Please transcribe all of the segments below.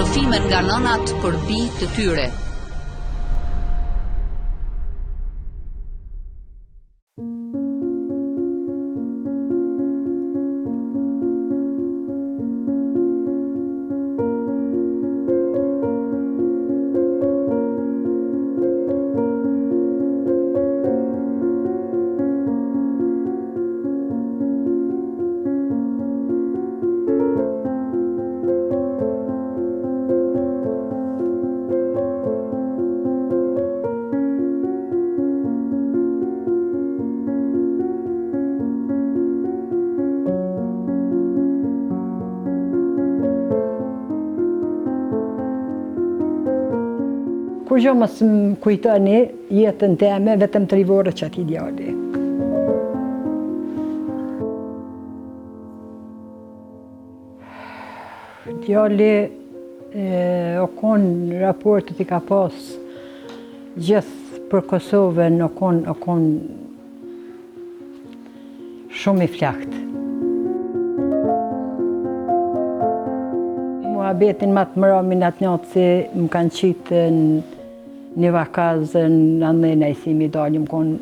Shqërëfimet nga nënat për bijtë të tyre. Kur gjo mos më kujtoni jetën teme, vetëm 3 vore që ati djali. Djali o konë raportet I ka pas gjithë për Kosovën, o konë shumë I flaktë. Muhabetin më të mëramin atë njatë si më kanë qitë një vakazën, në najsimi dalim konë.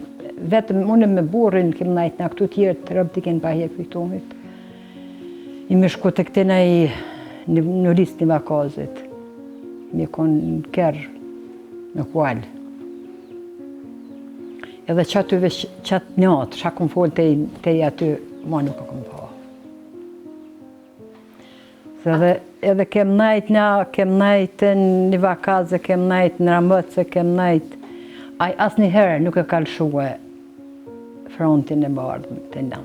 Vetëm unë me burin kem najtë në këtu tjerë të rëbë t'i kenë pa hje kujtumit. I me shku të këtina në listë një vakazit. Mi konë në kërë, në kualë. Edhe qatë njatë, shakon folë të i aty, ma nuk e kom pa. Edhe kem najtë një vakazë, kem najtë në Ramëtse, kem najtë. Asë një herë nuk e kalëshue frontin e bardhë të na.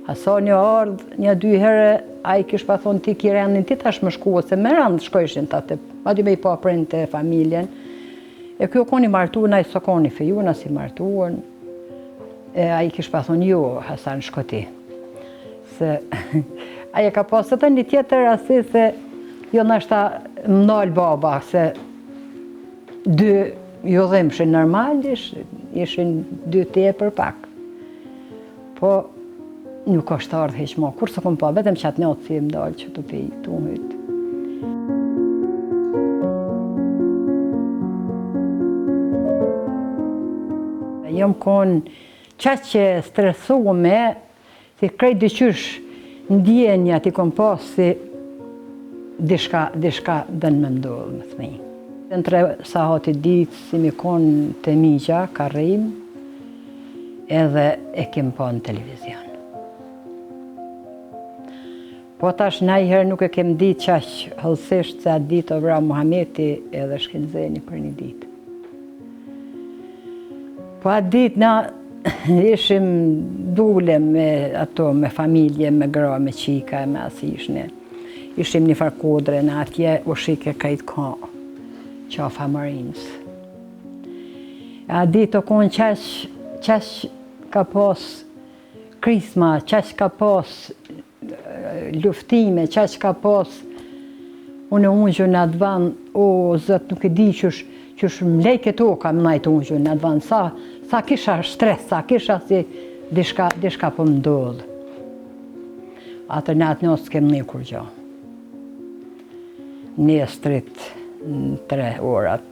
Asa një ardhë, një 2 herë, a I kish pa thonë ti ki rendin ti tash më shku, ose me randë shkojshin të atë, ma dy me I pa prind të familjen. E kjo koni martuën, a I so koni fejun, as I martuën. A I kish pa thonë jo, Hasan shko ti. Se aja ka pasë të një tjetër asi se jo nështë më nalë baba, se 2 jo dhimshin normal, ishin 2 tepër pak. Po nuk është ardhë heq ma, kur së kom pa, vetëm qatë njatë si më dalë që të pej të umit. Jom konë qatë që stresume, si krejt dyqysh ndjenja t'i kom pas si dishka dënë me ndodhë, më thmi. Në 3 sahati ditë si mi konë të migja, ka rrim, edhe e kem pa në televizion. Po tash najherë nuk e kem ditë qash hëllësisht se atë ditë o vra Muhameti edhe shkenzeni për një ditë. Po atë ditë na ishim dule me familje, me gra, me qika, me asishne. Ishim një farkodre në atje, u shike kajt ka, qafa Marines. A ditë o konë qash ka pas krisma, qash ka pas luftime, qash ka pas unë ungjën në atë van, o zët nuk e di qësh më lejke toka më najtë ungjën në atë van, sa kisha stres, sa kisha si dishka po më ndodhë. Atër në atë njësë s'kem një kur gjo. Njëstrit në 3 orat,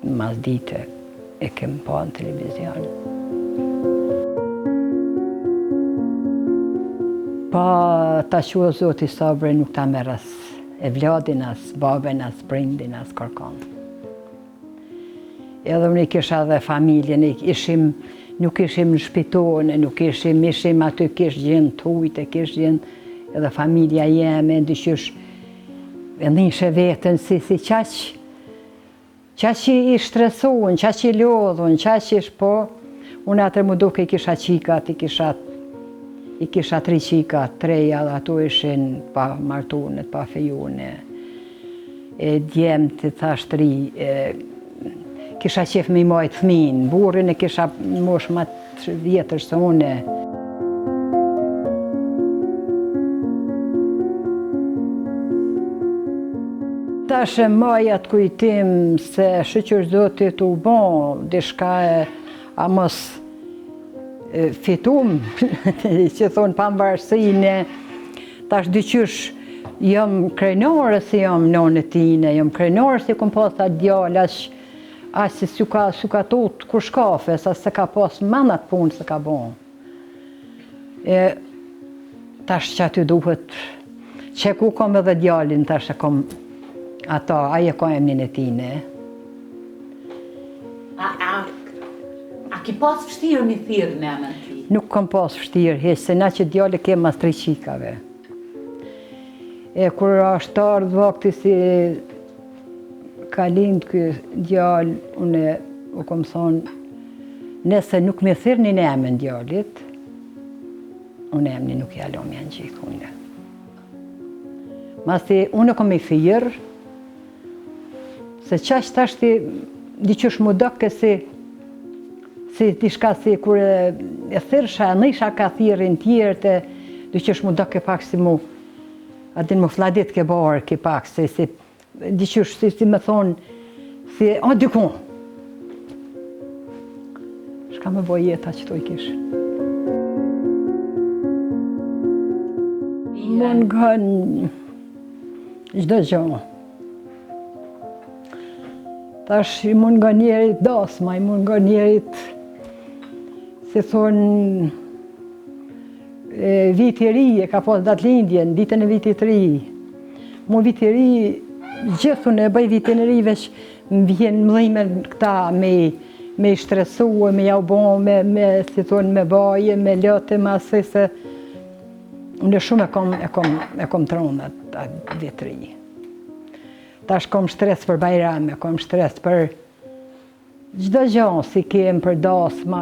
mas dite e kem pa në televizion. Pa ta qua Zoti Sabre nuk ta merës e vladin as, babin as, prindin as, kërkon. Edhe unë I kisha dhe familjen, nuk ishim në shpitone, nuk ishim aty kish gjenë të ujtë, kish gjenë edhe familja jeme, ndyshysh e nishe vetën si qaq I shtresuën, qaq I lodhën, qaq ish po, unë atër më duke I kisha qikat, I kisha 3 qikat, 3 dhe ato ishin pa martunet, pa fejune, djemë të thash 3, kisha qef me I majtë fëmin, burin e kisha mosh ma 3 vjetër se une. Tash e majat kujtim se shqyqër Zotit u bon, dishka a mos fitum, që thonë pambarësine, tash dyqysh Jam krenore si jam nonë tine, jam krenore si kom pas ta djallë, aq si su ka tot kur shkafe, sa se ka pas manat punë se ka bon. Tash që aty duhet, që ku kom edhe djallin, tash e kom ata, aje ka emnin e tine. A ki pas vështirë mi thirë në emën ti? Nuk kom pas vështirë, heq, se na që djallë kem mas 3 qikave. Kur është ardhë vakti si ka lindë këj djallë, une u kom thonë, nëse nuk me thirë një emën djallit, unë emni nuk jalom janë gjithë une. Masi unë kom i thirë, se qash tashti diqysh mu doke si tishka si kur e thirsha, nisha ka thirin tjerë të diqysh mu doke pak si mu, adin mu fladit ke barë ki pak, si diqysh si me thonë, si a dykun. Shka me boj jeta që to i kishë. Mun gënë gjdo gjo. Tash i mun nga njerit dasma, i mun nga njerit, si thonë, vit i ri, e ka pas datë lindjen, ditën e vitit ri. Mu vit i ri, gjithun e bëj vitin e ri, veç më vjen mëdhime këta me i shtresu, me jau bon, si thonë, me baje, me lëte, me asë se unë shumë e kom tronë atë vit ri. Tash kom shtres për bajrame, kom shtres për gjdo gjanë si kem për dasma.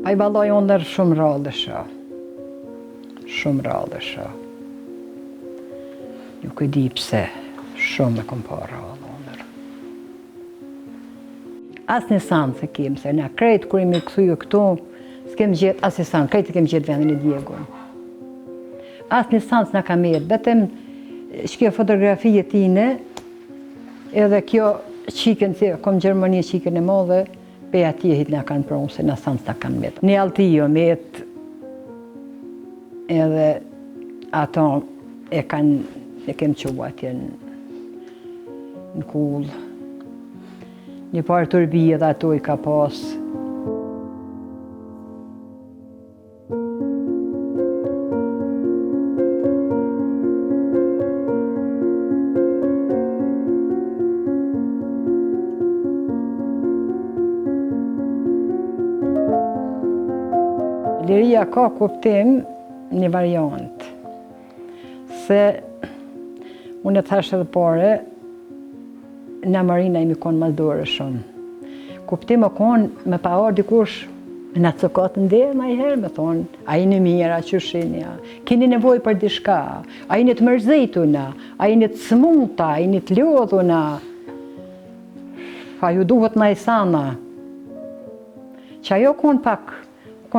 Pa i baloj ondër shumë rallësha. Shumë rallësha. Nuk e di pse, shumë e kom pa rallë ondër. As një sanë se kem, se na krejt kur imi këthuju këtu, s'kem gjithë, as një sanë, krejt e kem gjithë vendin e Diegun. As një sanë s'na ka mirë, betëm shkjo fotografie tine, edhe kjo qiken, si kom Gjermani qiken e modhe, pe ati e hit nga kanë pronë, se në sanë s'na kanë mirë. Një altijo metë, edhe ato e kem qua atje në kullë. Një parë turbi edhe ato i ka pasë. Liria ka kuptim një variant, se unë e thash edhe pare, në marina imi konë mas dore shumë. Kuptim o konë me pa orë dikush, me në cokatë ndërë ma i herë, me thonë, a i në mirë, a qëshinja, kini nevoj për dishka, a i në të mërzituna, a i në të smuta, a i në të lodhuna, fa ju duhet na i sana. Që ajo konë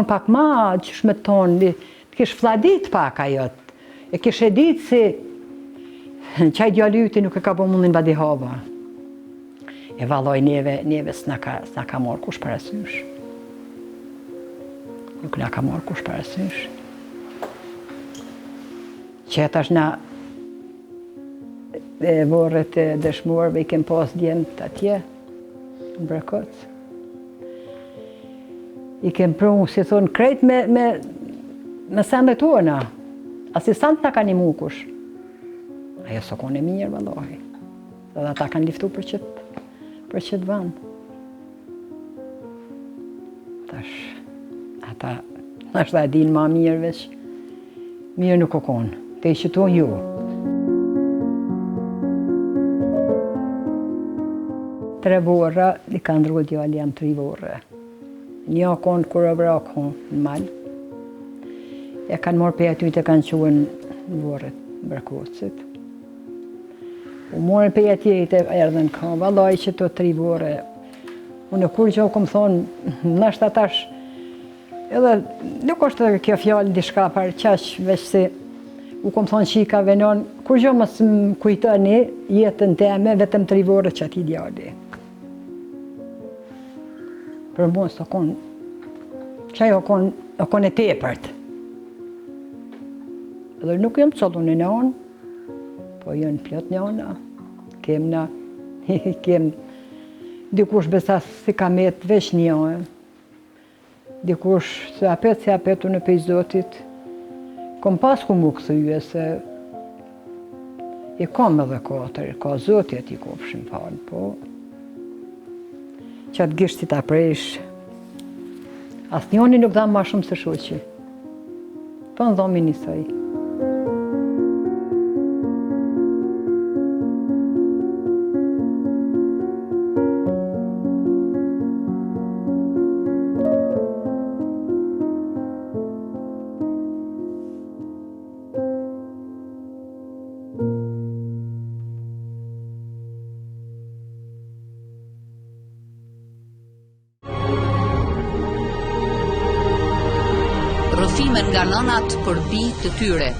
pak ma, qësh me tonë, të kish fladit pak ajo, e kish e ditë si qaj djallyti nuk e ka po mundin badi hava. E valoj neve s'na ka morë kush parasysh. Nuk na ka morë kush parasysh. Qetash na vorret e dëshmorëve i kem pas djemët atje, në Brekocë. I kem prunë, si thonë, krejt me sendet tona. Asistant na ka një mukush. Ajo së kone mirë, vëllohi. Dhe ata kanë liftu për qëtë vend. Tash, ata është dhe din ma mirë veç. Mirë nuk o konë, te i qëtu ju. Tre vorra, i ka ndru djali jam 3 vorre. Një konë kur e vra konë në malë. E kanë morë për aty të kanë quen në vorët Brekocit. U morën për aty të erdhen ka, valaj që të 3 vorre. Unë kur që kom thonë, nështë atash, edhe nuk është kjo fjallë dishka për qash, veç se u kom thonë që i ka venon, kur që mësë më kujtëni jetën teme, vetëm 3 vorre që ati djali. Për mua së konë, që ajo o konë e tepërt. Edhe nuk jam qëllu në njën, po jënë plot njëna. Kemna, dikush besa si ka metë veç njën. Dikush se apet unë pej Zotit. Kom pas ku mu këthyje se i kom edhe katër, ka Zotit i kofshin falë, po qatë gishtit a presh. As njoni nuk dha ma shumë se shoqi. Po në dhomi njësaj. Rrëfime nga nënat për bijtë të tyre.